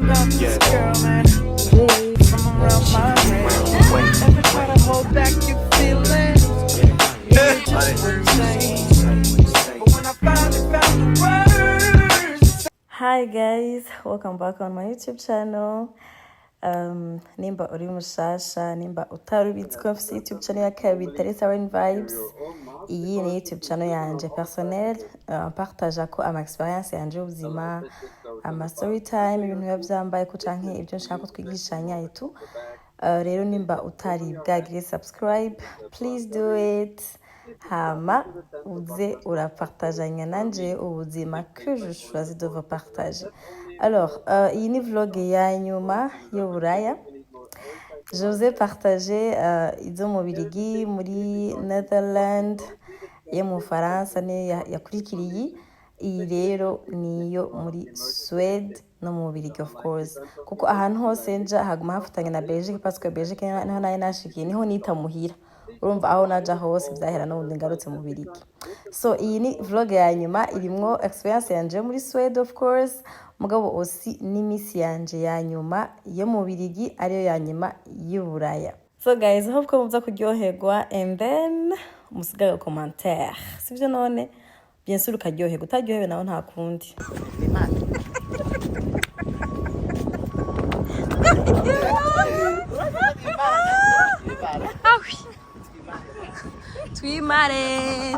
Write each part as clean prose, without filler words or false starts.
about this girl, man. From around my way. Never try to hold back your feelings. You just wouldn't say. But when I finally found the words. Hi guys, welcome back on my YouTube channel. Nimba uri mushasha, nimba utarubitse ko mfite YouTube channel ya kabiri Tari Sawen Vibes. Iyi ni YouTube channel yanje personnel, partage ko ama experience yanje ubuzima, ama story time, ibintu yavyambaye ko canke ibyo nshaka twigishanya itu. Rero nimba utari bwagire subscribe, please do it. Hama uze urapartaganya nanje ubuzima que je choisis de vous partager. Alors, iyi ni vlog yanyuma y'uburaya. Je vous ai partagé izo mu Biligi, muri Netherlands, yo mu Faransa ne yakurikiriye. Iyi rero niyo muri SUÈDE no mu Biligi of course. Kuko ahantu hose nja haguma hafatanye na Belgium parce que Belgium niho nayo nashikiye niho nita muhira. Urumva aho naja hose byahera no ngarutse mu Biligi. So iyi ni vlog yanyuma irimwo experience yanje muri SUÈDE of course. Mugabo osi n'imisi yanje yanyuma yo mu Biligi ariyo yanyuma y'uburaya. So guys, hope ko muza kuryoherwa and then musigaye commentaire. Sivyo none bien sûr ukaryoherwa, utaryohewe nawe nta kundi. Twimare.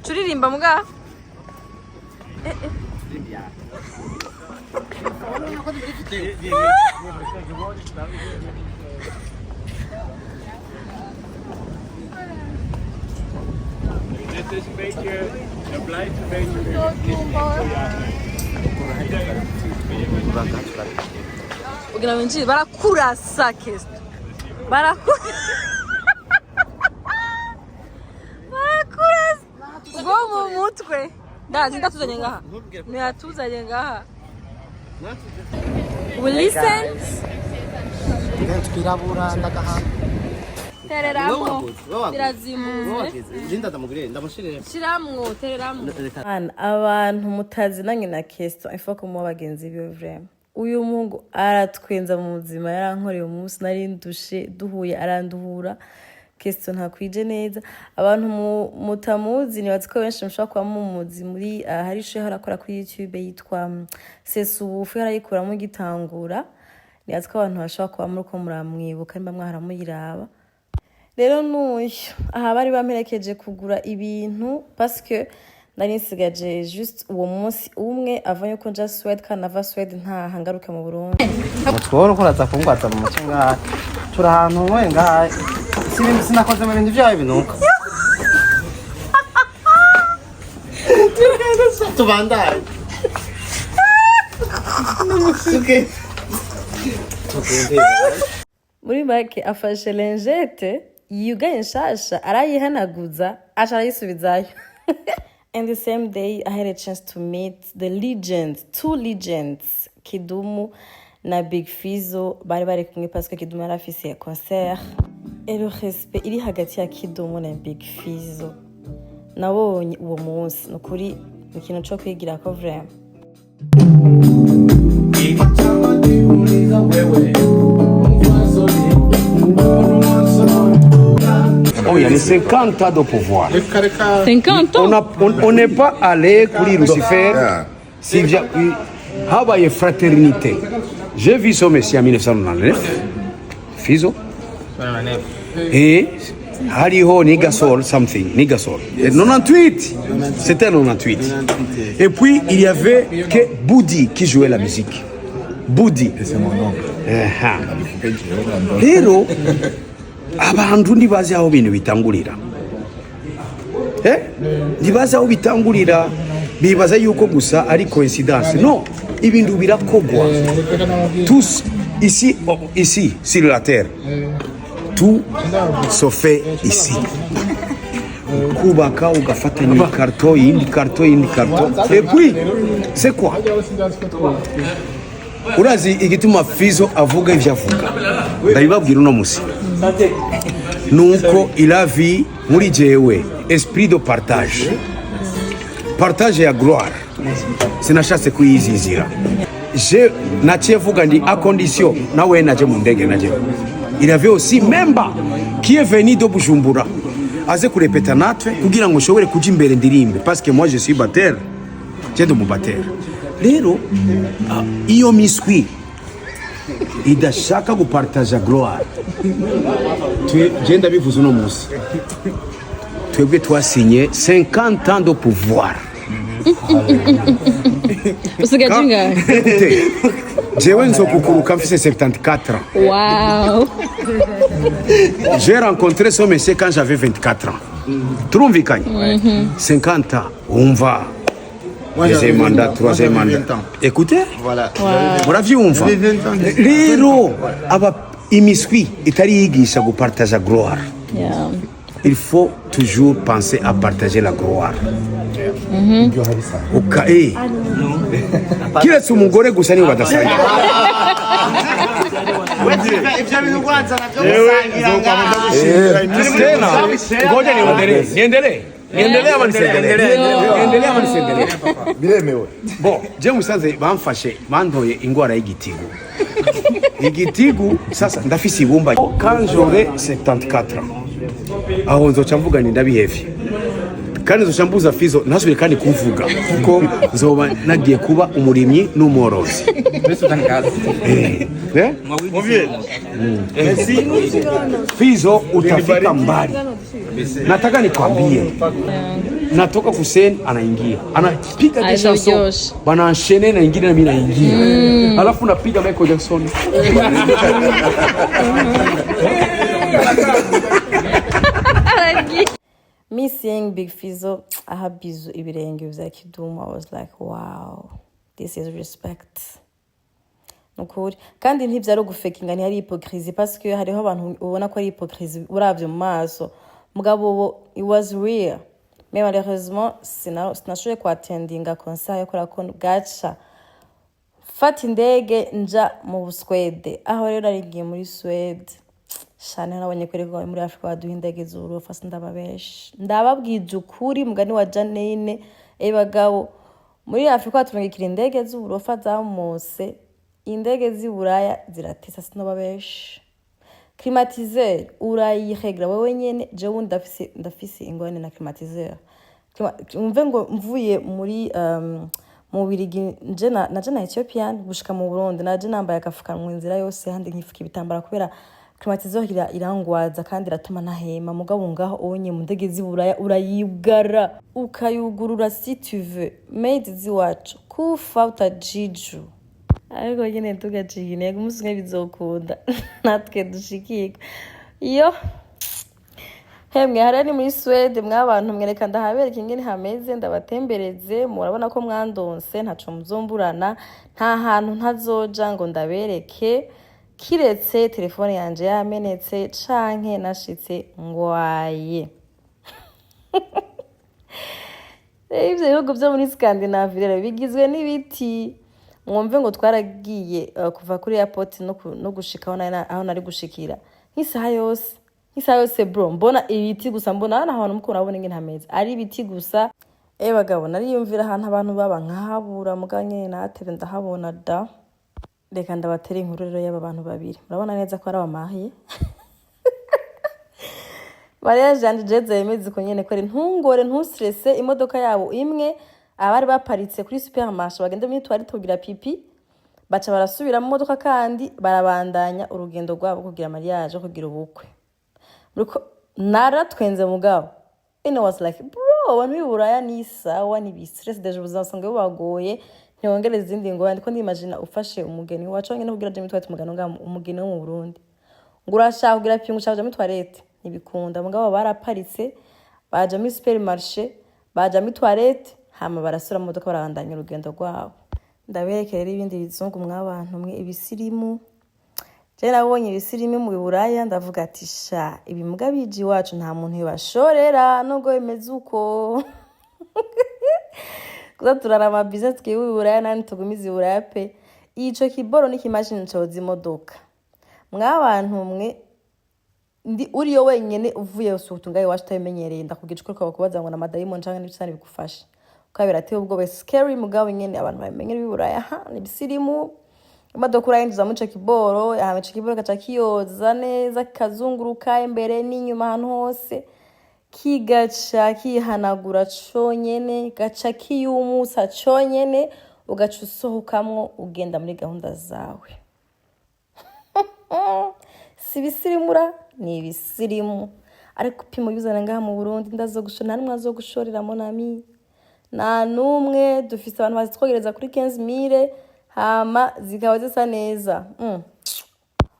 Turirimba muga. Dit is een beetje, het blijft een beetje. Ugira winjira barakurasa kesto. Barakurasa. Go mu mutwe. Ndazi ndatuzanye ngaha. Ntiyatuzanye ngaha. We listen. Twirabura ndagaha. Tereramo. Birazimu. Linda ndamugire ndamushirira. Shiramwo tereramo. Abantu mutazinanye na kesto ifa ko mu bagenzi biwe vraiment. Uyu mungu aratwenza mu buzima yarankoreye umunsi nari ndushe duhuye aranduhura. Kesto ntakwije neza abantu mutamuzi ni batiko benshi mushaka kwa mumuzi muri hari sho harakora kuri YouTube yitwa Sesubufu yarayikuramo gitangura ni batiko abantu bashaka kwa muri ko muramwibuka nimba mwaharamuyiraba. Rero nuyo aha bari bamperekeje kugura ibintu parce que nari nsigaje juste uwo munsi umwe avanye ko nja SUÈDE kana ava SUÈDE nta hangaruka mu Burundi. Mutworo kuraza kungwaza mu mucinga tura ahantu wenga sinakoze mu bintu byawe binuka. Tubandaye. Muri make afashe lingette yugaye nshasha arayihanaguza ashayisubizayo. And the same day I had a chance to meet the legends, two legends, Kidum na Big Fizzo bari kumwe parce que Kidum yari afise concert. Et le respect iri hagati ya Kidum na Big Fizzo nabonye uwo munsi nukuri ikintu cyo kwigira ko vraiment. Oh, il y a les 50 ans de pouvoir. 50 ans? On n'est pas allé pour Lucifer. Il y a une fraternité. J'ai vu ce monsieur en 1999. Fizzo. Et Hariho Nigasol, something. Nigasol. 98. C'était 98. Et puis, il y avait que Boudi qui jouait la musique. Boudi. C'est mon oncle. Rero abantu ndibaza aho bintu bitangurira ndibaza aho bitangurira bibaza yuko gusa ari coïncidence non ibintu birakogwa tous ici sur la terre tout se fait ici kubaka ugafatanya carton yindi carton et puis c'est quoi urazi igituma Fizzo avuga ivyo avuga ndabibabwira uno musi nuko il a vu muri jewe esprit de partage ya gloire sinashatse kuyizizira je naciye vuga ndi à condition nawe naje mu ndege naje. Il y avait aussi Memba qui est venu de Bujumbura aze kurepeta natwe kugira ngo nshobore kuja imbere ndirimbe parce que moi je suis batteur, je suis batteur. Rero iyo miswi idashaka gupartager gloire genda bivuze uno munsi twebwe twasinye 50 ans de pouvoir. Usigaje ngahe? Jewe nzokukuruka mfise 74 ans. Wow. J'ai rencontré ce monsieur quand j'avais 24 ans. Trumvikanye. 50 ans, on va. Deuxième mandat, troisième mandat. Écoutez, voilà. Muravyumva. Rero aba imiswi itari yigisha gupartager gloire. Yeah. Il faut toujours penser à partager la gloire. Okay. Kiretse umugore gusa ni badasanga. Ngoja niendelee ama nisiendelee? Biremewe. Bon, je musaze bamfashe bantoye ingwara y'igitigu. Igitigu sasa ndafise ibumba. Quand j'aurai 74 ans. Aho nzoca mvuga ni ndabihevye. Kandi nzoca mbuza Fizzo ntasubire kandi kuvuga kuko nzoba nagiye kuba umurimyi n'umworozi. Fizzo utafika mbali. Nataka nikwambie. Natoka kuseni anaingia. Anapiga desha so. Bana enchaîner na ingine na mimi naingia. Alafu napiga Michael Jackson. Me seeing Big Fizzo ahabizu ibirenge vya Kidum, I was like, wow, this is respect. Nukuri kandi ntivyari gufekinga ni hari hypocrisie parce que hariho abantu ubona ko ari hypocrisie uravye mu maso mugabo it was real. Mais malheureusement sinashoboye kuattendinga concert yakora ko gacha fata indege nja mu SUÈDE aho rero narigiye muri SUÈDE shane nabonye kwereka muri Afrika baduha indege z'uru fasi ndababwije ukuri mugani wa Janine bagabo muri Afrika tumugikira indege z'uru zamose indege z'Iburaya ziratisa sinobabeshe climatiseur urayiregra wewe nyene jewe ndafise ingwane na climatiseur umve ngo mvuye muri mu Birigi nje na Ethiopian gushika mu Burundi naje nambaye akafukanwa inzira yose handi nkifuka ibitambara kubera climatiseur irangwaza kandi iratuma nahema mugabo ngaho onye mu ndege z'Iburaya urayibgara ukayugurura si tu veux made ziwacu kufa utajiju ariko nyine tugacigine umunsi umwe bizokunda natwe dushikirwa iyo hemwe harani muri SUÈDE mwabantu mwereka ndahabereka ingene hameze ndabatembereze murabona ko mwandonse ntaco muzomburana nta hantu ntazoja ngo ndabereke kiretse telefone yanje yamenetse canke nashitse ngwaye. Ivyo bihugu vyo muri Scandinavia rero bigizwe n'ibiti mwumve ngo twaragiye kuva kuri airport no gushika aho nari gushikira nk'isaha yose bro mbona ibiti gusa mbona ahantu muko urabona ingene hameze ari ibiti gusa bagabo nari yumvira ahantu abantu baba nkahabura muganye natebe ndahabona da reka ndabatera inkuru rero y'aba bantu babiri murabona neza ko ari abamahiye Maria Jeanne Jeze yemeze ko nyene ko ntungore ntustresse imodoka yabo imwe abari baparitse kuri supermarché bagenda muri twari tugira pipi baca barasubira mu modoka kandi barabandanya urugendo rwabo kugira mariage kugira ubukwe ruko naratwenze mugabo it was like bro abantu b'Iburaya ni sawa ni bi stress deje buzasanga bagoye ntiyongereza izindi ngo ndiko ndimagina ufashe umugeni wacu nyine kugira je mitwate mugano ngamo umugeni wo mu Burundi ngurashaka kugira pingu cyaje muri toilette nibikunda mugabo baraparitse baje muri supermarché baje muri toilette hama barasura mu modoka barabandanya urugendo rwabo ndaberekera ibindi bizungu mwabantu mwe ibisirimu je nabonye ibisirimu mu Buraya ndavuga ati sha ibimuga biji wacu nta muntu yibashorera nubwo bimeze uko kuza turarama business ke Buraya nani tugumiza Buraya pe ico kiboro n'ikimashini coza imodoka mwabantu mwe ndi uriyo wenyene uvuye usutungaye wacu tabimenyereye ndakugije ko kubaza ngo na madayimon canke n'ibisani bigufasha ukabera ati ubwo be scary mugabo nyene abantu bamenyera biburaya ni bisirimu imodoka urayinjiza mu cekiboro yahawe cekiboro gaca kiyoza neza kazunguruka imbere n'inyuma ahantu hose kigaca kihanagura conyene gaca kiyumusa conyene ugaca usohokamwo ugenda muri gahunda zawe si bisirimura ni ibisirimu ariko upima yuzana ngaha mu Burundi ndazogushora nta azo gushorera monami nta numwe dufise abantu bazitwogereza kuri 15,000 hama zikaba zisa neza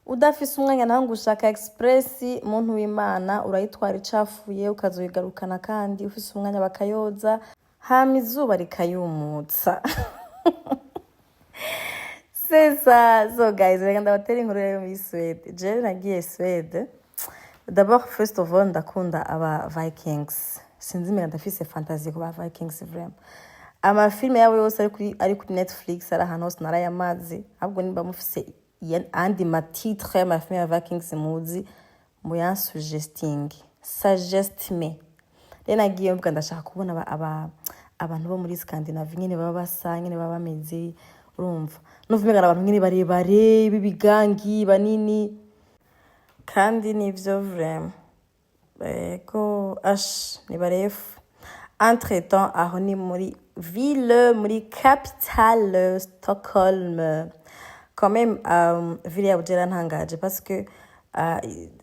udafise umwanya naho ngushaka express muntu w'Imana urayitwara icafuye ukazoyigarukana kandi ufise umwanya bakayoza hama izuba rikayumutsa Sesa, so guys, reka ndabatera inkuru yo muri Suède. Je nagiye Suède. D'abord, first of all, ndakunda aba Vikings. Sinzi mega ndafise fantasy ku ba Vikings vraiment. Ama filme yabo yose ari kuri Netflix ari ahantu hose narayamazi. Ahubwo nimba mufise andi ma titre y'ama filme ya Vikings muzi muyansuggesting. Suggest me. Rero nagiye mvuga ndashaka kubona abantu bo muri Scandinavie nyene baba basa nyene baba bameze urumva nuvumega abantu nyine barebare bibigangi banini kandi nivyo vraiment ko ni barefu entre temps aho ni muri ville muri capitale Stockholm quand même ville ya Bugera ntangaje parce que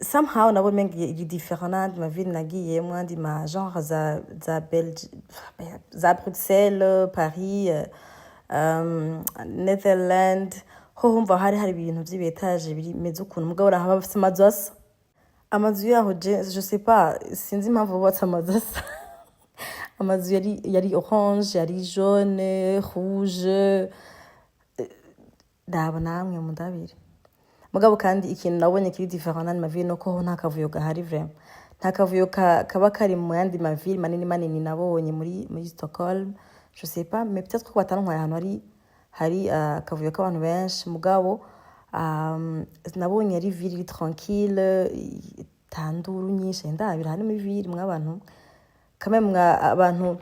somehow nabo mengi il différent ma ville nagiye mwandi ma genre za Belgium za Bruxelles Paris Netherlands ho humva hari ibintu by'ibetaje bimeze ukuntu mugabo rahaba bafite amazu yaho je sais pas sinzi impamvu bubatse amazu yari orange yari jaune rouge ndabona amwe mundabire mugabo kandi ikintu nabonye kiri différent na ville no ko nta kavuyo gahari vraiment nta kavuyo kaba kari mu yandi ma ville manini nabonye muri Stockholm. Je sais pas, mais peut-être ko batantwaye ahantu hari kavuyo k'abantu benshi mugabo nabonye ari ville tranquille tanduru nyinshi ndabira hani muri ville mw'abantu quand même abantu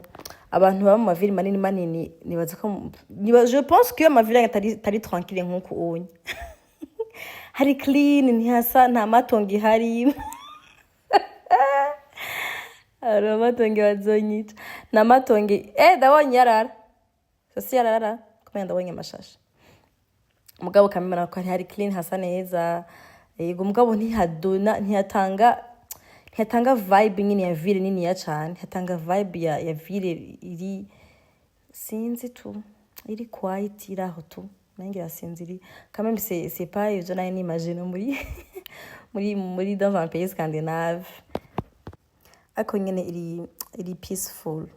baba mu ville manini nibaza ko je pense que ma ville tari tranquille nkuko unye hari clean ntihasa nta matongi hari Aramatonge wazonyica namatonge ndabonye yarara sasi yarara kumenya ndabonye amashashe mugabo kamena ko hari clean hasa neza yego mugabo ntiyatanga vibe nyine ya ville nini ya cyane hatanga vibe ya ville iri sinzi tu iri quiet iraho tu nangira sinziri quand même c'est pas je n'ai imagine muri dans un pays scandinave ako nyene iri peaceful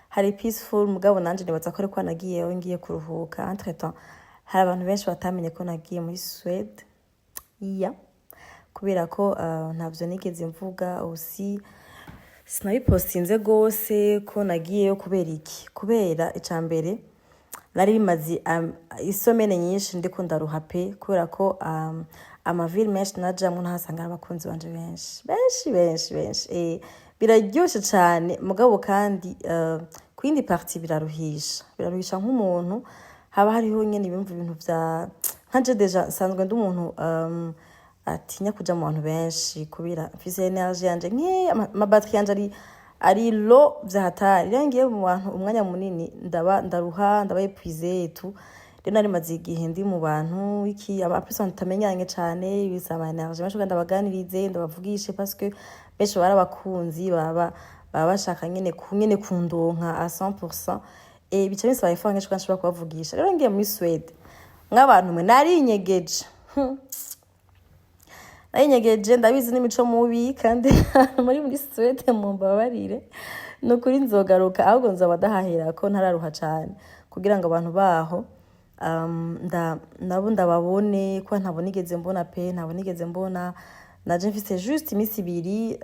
hari peaceful mugabo nanje nibaza ko ariko nagiye ngiye kuruhuka entre temps hari abantu benshi batamenye ko nagiye muri Suède kubera ko ntavyo nigeze mvuga aussi sinabipostinze gose ko nagiye kubera icambere nari bimaze isomene nyinshi ndiko ndaruha pe kubera ko amaville menshi najamwe ntahasanga abakunzi banje benshi biraryoshe cyane mugabo kandi kwindi partie biraruhisha nk'umuntu haba hariho nyene ibintu vya nkanje deja sanzwe ndi umuntu atinya kuja mu bantu benshi kubira mfise energy yanje ama batterie yanje ari low vyahatari rangiye mu bantu umwanya munini ndaruha epuize tu rero nari maze igihe ndi mu bantu aba person tamenyanye cyane bisaba energy basho ndabaganirize ndabavugishe parce que benshi barabakunzi baba bashaka nyene kundonka à 100% bica bisaba ifanga cyo kanshobora kubavugisha rero ngiye muri Suède nk'abantu mwe nari inyegeje ndabizi n'imico mubi kandi muri Suède mumbabarire no kuri nzogaruka ahubwo nzaba dahahera ko ntararuha cyane kugira ngo abantu baho nabo ndababone ko ntabonigeze mbona naje mfise juste imisi ibiri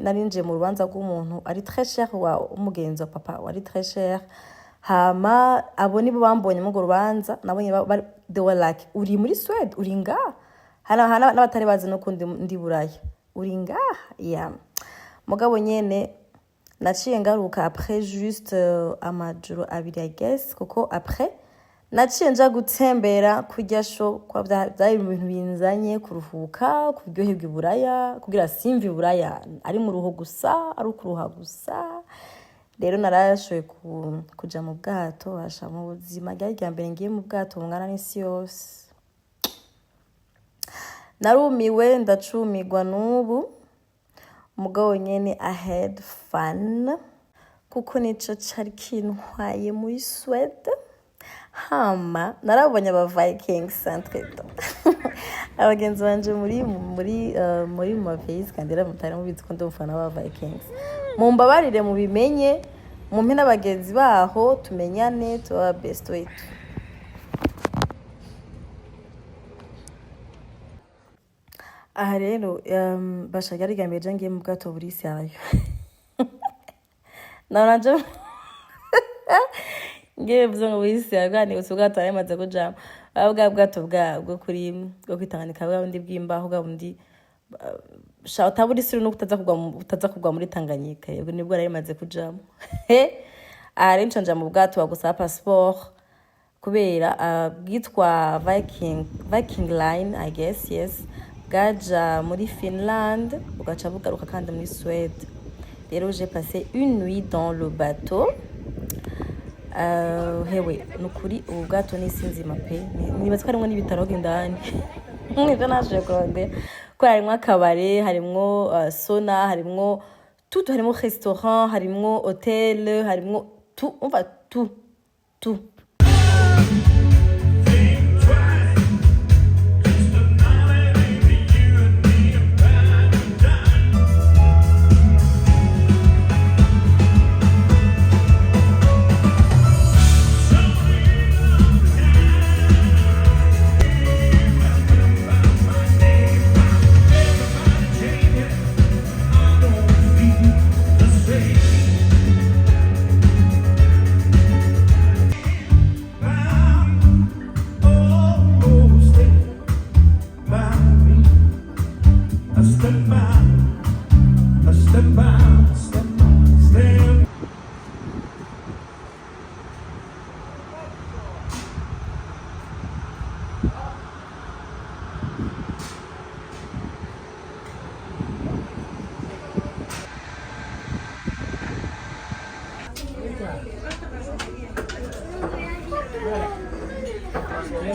narinje mu rubanza rw'umuntu ari très cher wa umugenzi wa papa wari très cher hama abo nibo bambonye mu rubanza nabonye they were like uri muri Suède uri ngaha hana n'abatari bazi no kundi ndi buraya uri ngaha mugabo nyene naciye ngaruka après juste amajoro abiri I guess kuko après naciye nja gutembera kurya show kwa byari ibintu binzanye kuruhuka kuryoherwa iburaya kugira simvi iburaya ari mu ruho gusa ari ukuruha gusa rero narashoye kuja mu bwato asha mu buzima rya mbere ngiye mu bwato bungana n'isi yose narumiwe ndacumirwa n'ubu mugabo nyene I had fun kuko nico cari kintwaye muri SUÈDE hama narabonye aba Vikings entreto abagenzi banje muri mavis kandi mutari mubizi ko ndumfana aba Vikings mumbabarire mubimenye mumpe n'abagenzi baho tumenyane tuba best way aha rero bashaka rigamije ngiye mu bwato buri sayo naranje ngiye byo ngo buri sayo kandi ubwato aremaze kujama abwa bwato bwo kuri bwo kwitanganika bwa bundi bw'imbaho bwa bundi shauta buri siri no utaza kugwa muri Tanganyika yego nibwo aremaze kujama ari ncanja mu bwato bagusaba passport kubera bwitwa Viking line I guess yes gaja muri Finland ugaca bugaruka kandi muri Suède rero j'ai passé une nuit dans le bateau hewe nukuri ubwato nisinzima pe nibaza ko harimwo n'ibitaroga indani nibyo naje kurode ko harimwo akabare harimwo sauna harimwo tout harimwo restaurant harimwo hotel harimwo tout on va tout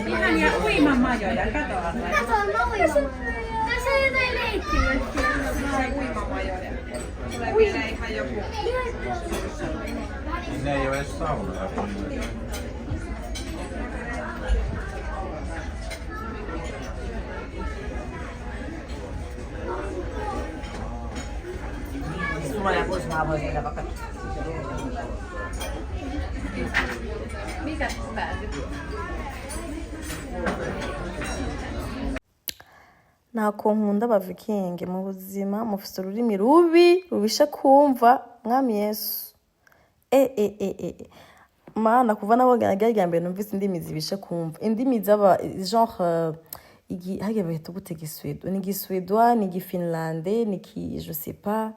Ihan ja uimamajoja, kato. Kato, mä uimamaan. Tässä on jotain leikkiä. Uimamajoja. Tulee vielä ihan joku. Ne ei ole edes saunoja. Sulla ja pois mä voin tehdä vaikka. Mikä päätyy? ntako nkunda abavikingi mu buzima mufite ururimi rubi rubisha kumva mwami Yesu mana kuva nabogana rya mbere numvise indimi zibisha kumva indimi z'aba genre hage bahita gute giswedo ni giswedwa ni gifinlande ni ki je sais pas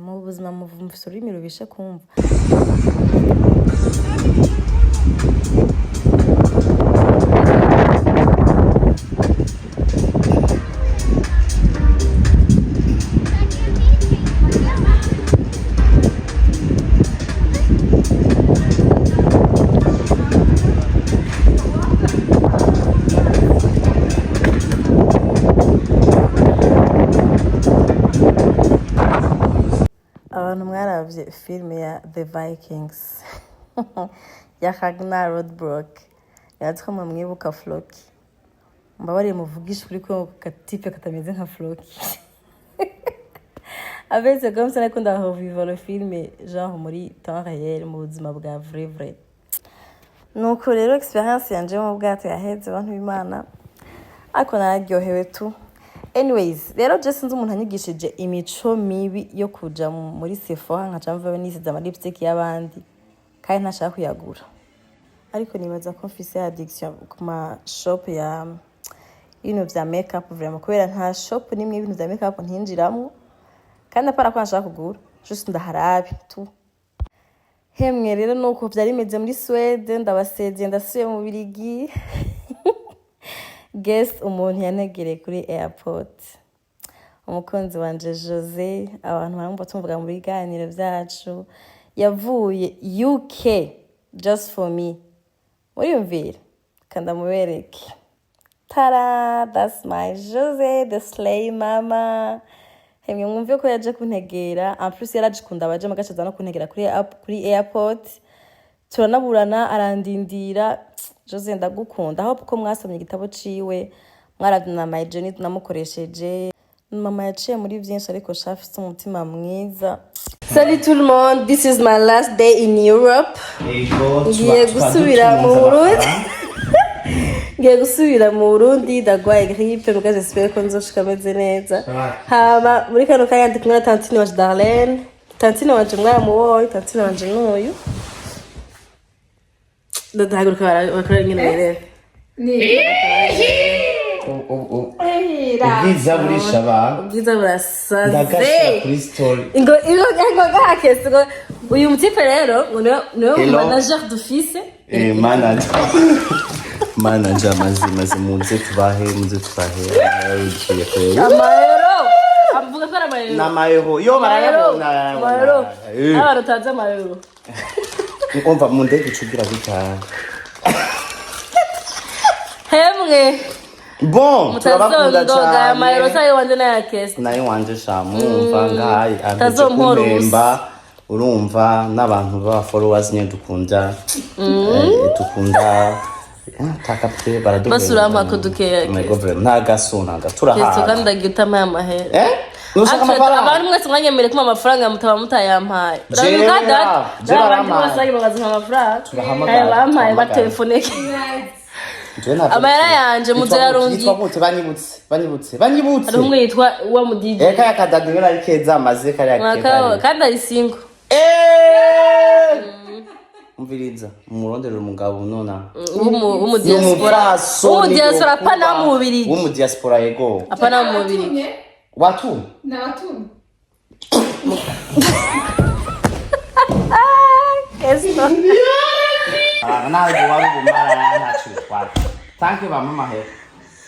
mu buzima mufite ururimi rubisha kumva abantu mwaravye filme ya The Vikings ya Ragnar Lodbrok yatwa mwibuka Floki mbabare muvugisha kuri ko katipe katameze nka Floki avese comme ça ko ndahova le film genre muri temps réel mu buzima bwa vrai nuko rero experience yanje mu bwato yaheze abantu b'Imana ariko nararyohewe tu. Anyways, rero je sinzi umuntu anyigishije imico mibi yo kuja muri Sephora nkaca mvawe nisize ama lipstick y'abandi kandi ntashaka kuyagura. Ariko nibaza ko mfise addiction ku ma shop ya ibintu vya makeup vraiment kubera nta shop nimwe ibintu vya makeup ntinjiramo kandi apara ko nshaka kugura just ndaharabe tu. Hemwe rero nuko byari bimeze muri Suède, ndabasezeye ndasuye mu Birigi. Guest umuntu yanegereye kuri airport. Umukunzi wanje Jose, abantu baramubona tumvuga mu biganiro byacu, yavuye UK just for me. Muriyumvira kanda mubereke. Tada, that's my Jose, the slay mama. Hemwe mwumve ko yaje kuntegera, en plus yaraje kunda baje magacaza no kuntegera kuri airport. Turanaburana arandindira. Jose ndagukunda, hope ko mwasomye igitabo ciwe, mwaravuna my journey tunamukoresheje. Mama yaciye muri byinshi ariko shafite umutima mwiza. Salut tout le monde, this is my last day in Europe. Ngiye gusubira mu Burundi. Ngiye gusubira mu Burundi ndagwaye grippe muga j'espère ko nzoshika meze neza. Hama muri kano kanya ndi kumwe na tantine wa Darlene. Tantine wanje mwaramuwoye, tantine wanje n'uyu. Ndadahaguruka bakora nyine rero. Ubwiza burisha abantu. Ubwiza burasaze. Ndagashira kuri story. Ingo gahakese ngo uyu mutipe rero niwe manager d'office. Manager maze muze tubahe. Amayero. Avuga ko amayero. Namayero. Yo barayabona. Amayero. Abantu taza amayero. Umva mu ndege cugira bitanga. Hemwe. Bon, turabakunda cyane. Amayero sayo wanje na yakese. Nayo wanje shamu umva ngayi kumemba urumva n'abantu ba followers nye dukunda. Dukunda takapte baradukunda. Basurama ko dukeye. My government nagasona turaha. Yesu kandi agitama amahere. Nushaka amafaranga. Abantu mwese mwanyemere kuma amafaranga mutaba mutayampaye. Urabikada? Basagi bagazima amafaranga. Ayo bampaye batelefoneke. Amara yanje muzarundi. Banyibutse. Ari umwe yitwa wa mu DJ. Eka yakadadingera arikeza amaze kare yakeza. Kandi ari single. Umviriza umurondero umugabo nona. Umu diaspora. Umu diaspora pana mu Birigi. Umu diaspora yego. Apana mu Birigi. Watu? Na watu. Esto. Ntabwo wari gumara ntacu kwa. Tanke ba mama he.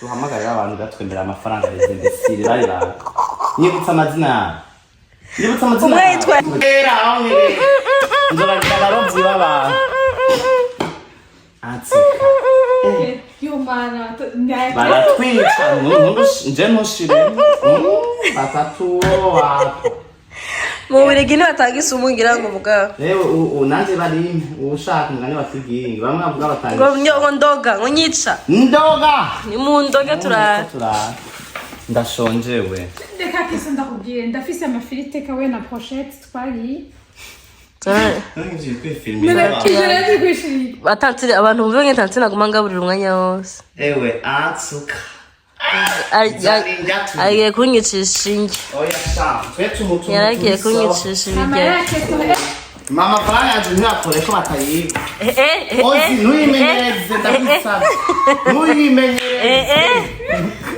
Tuhamagarira abantu gatwemera amafaranga y'izindi siri bari ba. Nyibutsa amazina. Umwe yitwa era aho nzobagira robzi baba. Atsika. Yo mana, baratwica nje ntushire. Batatu wapo. Mu Birigi ni batagisa umungira ngo muga. Nanze bari ushaka ngane basigingi bamwe bavuga batanga. Ngo ndoga, ngo nyica. Ndoga. Ni mu ndoga tura. Ndashonjewe. Ndeka kisa ndakubwiye ndafise amafirite kawe na pochette twari. Batantire abantu mvuye nk'intantire naguma ngaburira umwanya wose. Ewe atsuka. Agiye kunyicisha ingi. Oya sha, twetu mutu. Yaragiye kunyicisha ibijya. Mama fanya yaje ntiyakore ko batayiba. Ozi nuyimenyereze ndabisaba. Nuyimenyereze.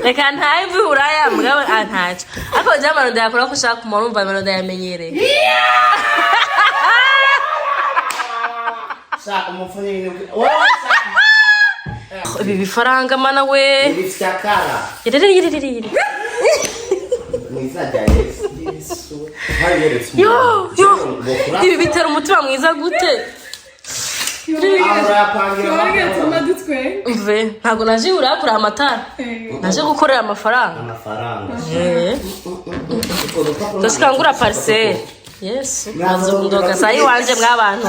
Reka ntayive uraya mugabo antacha. Ako jamano ndakora ko ushaka kumurumva melody yamenyereye. Shaka umufunye ni. Ibi bifaranga mana we. Ibisyakara. Yiriri. Mwiza Yesu. Yo. Ibi bitera umutima mwiza gute? Mve, ntago naje urakura amatara. Naje gukorera amafaranga. Toshikangura parcelle. Yes. Mazundoka sayi wanje mwabantu.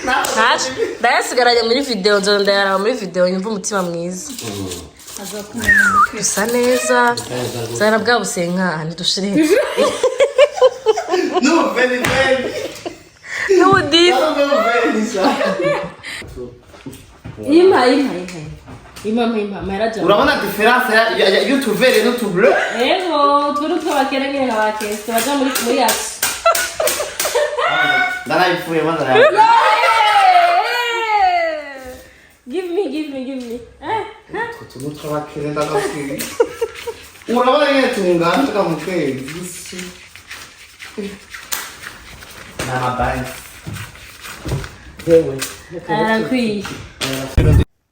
Naje ndayasigaranye muri video nzo ndayara muri video nyumva umutima mwiza. Usa neza. Zara bwa busenka ntidushire. No, very. No deep. Ima maraja. Urabona difference ya YouTube vert no tout bleu? Ego, turu twabakera ngene nabakese baja muri yacu. Dana ifuye mandara. Give me. Tunu twabakera ndagafiri. Urabona ngene tungana tukamukezi. n'amabanki yewe arakwiye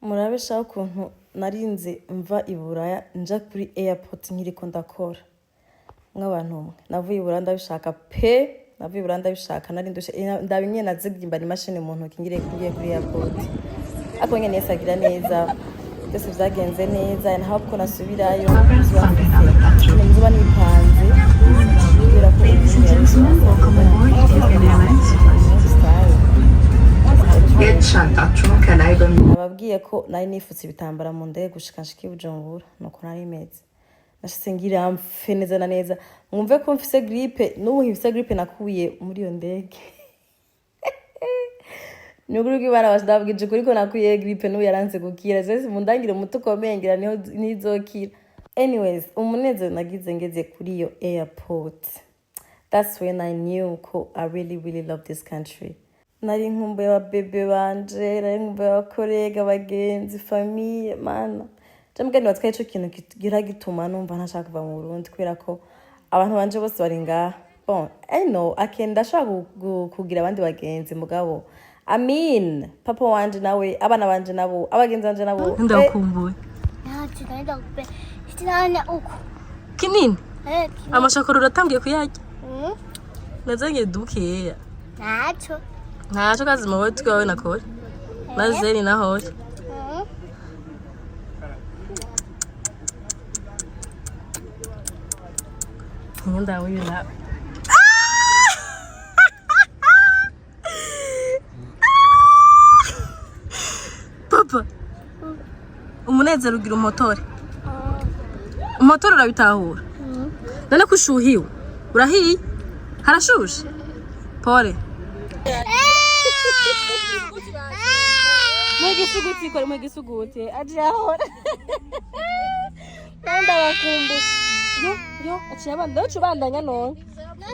murabeshaho ukuntu narinze mva i Buraya nja kuri airport nkiriko ndakora nk'abantu umwe navuye i Buraya ndabishaka pe navuye i Buraya ndabishaka nari ndushe ndabimye nazigimba imashini mu ntoki ngiye kuri airport ako nyene yasagira neza byose byagenze neza naho ko nasubirayo nzuba nipanze kubera ko ababwiye ko nari nifutse ibitambara mu ndege gushika nshika i Bujumbura nuko nari meze nashitse ngira mfe neza na neza mwumve ko mfise grippe n'ubu mfise grippe nakuye muri iyo ndege Nyuguru kibara wasdabwije kuri ko nakuye grippe n'ubu yaranze gukira zese mundangire umutu komengera niho nizokira. Anyways, umunezero nagize ngeze kuri iyo airport. That's when I knew ko I really love this country. Nari nkumbuye ababebe banje, nari nkumbuye abakorega, abagenzi, famille, mana. Jamugani watwaye ico kintu kigira gituma numva ntashaka kuva mu Burundi kubera ko abantu banje bose bari ngaha. Bon, I know akenda ashaka kugira abandi bagenzi mugabo Amin, papa wanje nawe, abana banje nabo, abagenzi banje nabo. Ndakumbuye. Nati naenda kupe. Sitana uko. Kinini? Amashakoro uratangiye kuyarya? Nazanye dukeya. Nacho kazi mawe twawe nakora. Mazeni naho. Ngenda uyu na. Papa. Umunezero ugira umotore. Umotore urabitahura. None kushuhiwe. Urahiye? Harashushe. Pole. Mwegisuguti kore mwegisuguti. Aje ahora. Nanda bakumbu. Yo, achiyabanda uchubandanya none.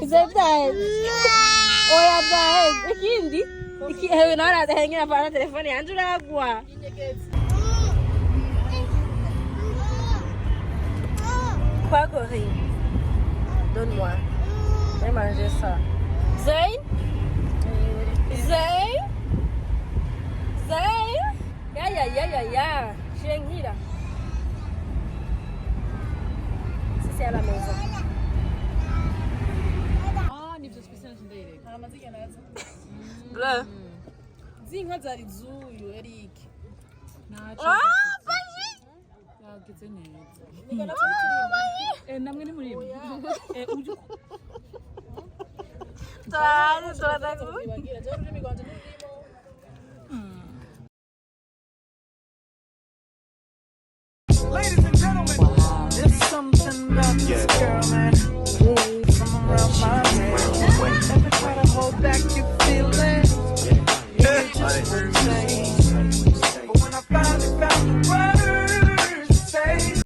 Izebyaye. Oya byaye. Ikindi iki hewe naraza hengera para telefone yanje uragwa. Quoi Corinne? Donne-moi. Je vais manger ça. Zayn? Zayn? Zayn? Ya. Shengira. Ça c'est à la maison. Ah, ni byo spécial ndere. Amazi yanaza. Bleu. Zinka zari zuyu Eric. Nacho. Baji. Ya gitse neza. Namwe ni muri. Uju. Ladies and gentlemen, there's something about this girl, man. From around my head. Every time I hold back, you feel it. You just won't say